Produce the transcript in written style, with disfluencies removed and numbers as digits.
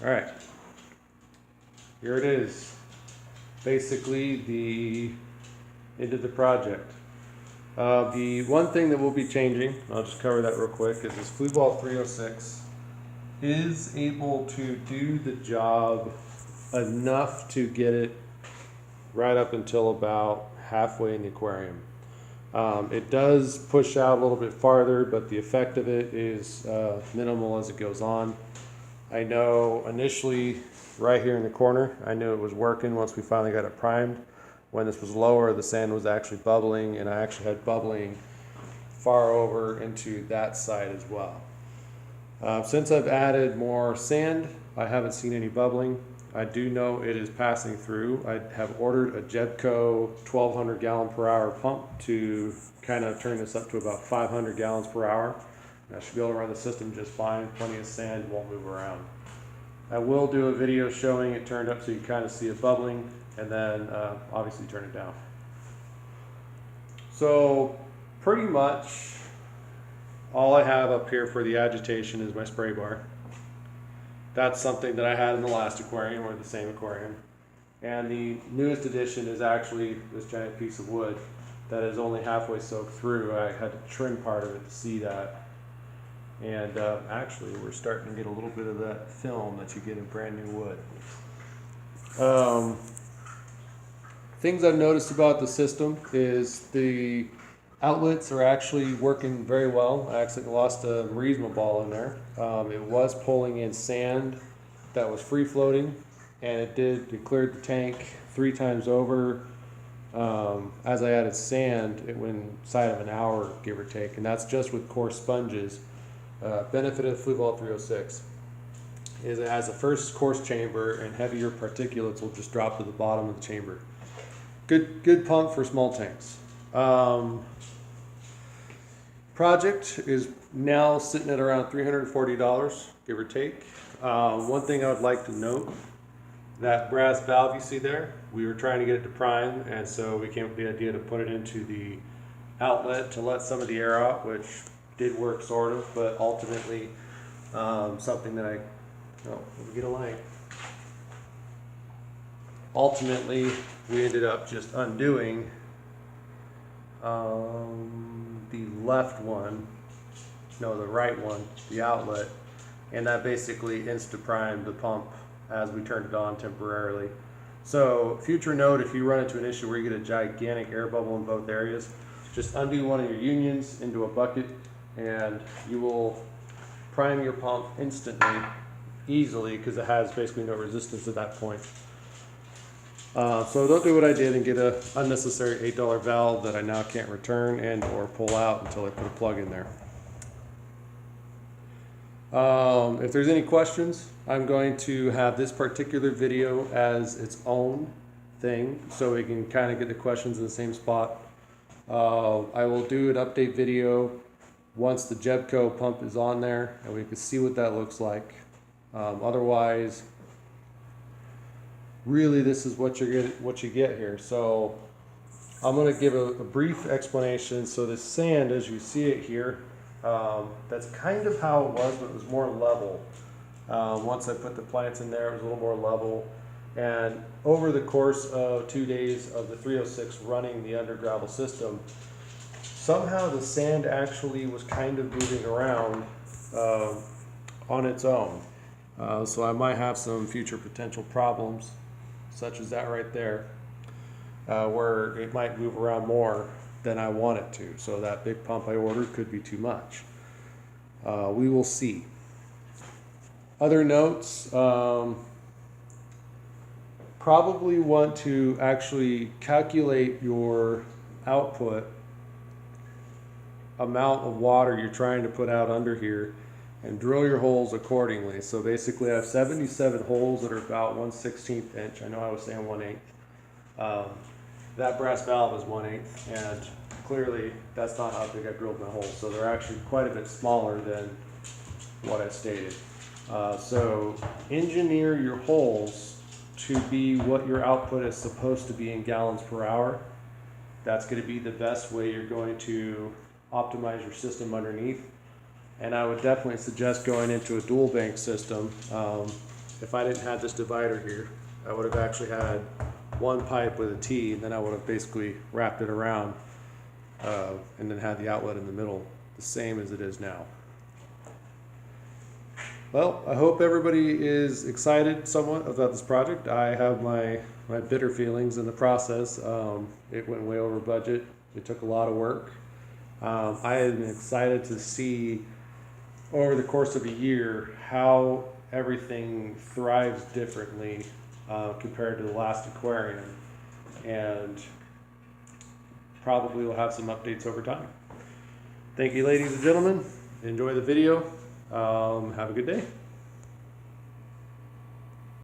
All right, here it is. Basically the end of the project. The one thing that we'll be changing, I'll just cover that real quick, is this Fluval 306 is able to do the job enough to get it right up until about halfway in the aquarium. It does push out a little bit farther, but the effect of it is minimal as it goes on. I know initially right here in the corner, I knew it was working once we finally got it primed. When this was lower, the sand was actually bubbling, and I actually had bubbling far over into that side as well. Since I've added more sand, I haven't seen any bubbling. I do know it is passing through. I have ordered a Jebco 1200 gallon per hour pump to kind of turn this up to about 500 gallons per hour. I should be able to run the system just fine. Plenty of sand, won't move around. I will do a video showing it turned up so you can kind of see it bubbling, and then obviously turn it down. So pretty much all I have up here for the agitation is my spray bar. That's something that I had in the last aquarium, or the same aquarium. And the newest addition is actually this giant piece of wood that is only halfway soaked through. I had to trim part of it to see that. And actually we're starting to get a little bit of that film that you get in brand new wood. Things I've noticed about the system is the outlets are actually working very well. I actually lost a Marisma ball in there. It was pulling in sand that was free floating, and it cleared the tank 3 times over. As I added sand, it went inside of an hour, give or take, and that's just with coarse sponges. Benefit of Fluval 306 is it has a first coarse chamber, and heavier particulates will just drop to the bottom of the chamber. Good pump for small tanks. Project is now sitting at around $340, give or take. One thing I would like to note, that brass valve you see there, we were trying to get it to prime, and so we came up with the idea to put it into the outlet to let some of the air out, which did work sort of, but ultimately something that let me get a light. Ultimately, we ended up just undoing the left one, no, the right one, the outlet, and that basically insta-primed the pump as we turned it on temporarily. So, future note, if you run into an issue where you get a gigantic air bubble in both areas, just undo one of your unions into a bucket, and you will prime your pump instantly, easily, because it has basically no resistance at that point. So don't do what I did and get an unnecessary $8 valve that I now can't return and or pull out until I put a plug in there. If there's any questions, I'm going to have this particular video as its own thing so we can kind of get the questions in the same spot. I will do an update video once the Jebco pump is on there and we can see what that looks like. Otherwise, really this is what you get here. So I'm going to give a brief explanation. So this sand, as you see it here, that's kind of how it was, but it was more level. Once I put the plants in there, it was a little more level. And over the course of 2 days of the 306 running the under gravel system, somehow the sand actually was kind of moving around on its own. So I might have some future potential problems, such as that right there, where it might move around more than I want it to. So that big pump I ordered could be too much. We will see. Other notes, probably want to actually calculate your output amount of water you're trying to put out under here and drill your holes accordingly. So basically I have 77 holes that are about 1/16 inch. I know I was saying 1/8. That brass valve is 1/8, and clearly that's not how big I drilled my holes. So they're actually quite a bit smaller than what I stated. So engineer your holes to be what your output is supposed to be in gallons per hour. That's going to be the best way you're going to optimize your system underneath. And I would definitely suggest going into a dual bank system. if I didn't have this divider here, I would have actually had one pipe with a T, and then I would have basically wrapped it around and then had the outlet in the middle, the same as it is now. Well, I hope everybody is excited somewhat about this project. I have my bitter feelings in the process. It went way over budget. It took a lot of work. I am excited to see over the course of a year how everything thrives differently compared to the last aquarium, and probably we'll have some updates over time. Thank you, ladies and gentlemen. Enjoy the video. Have a good day.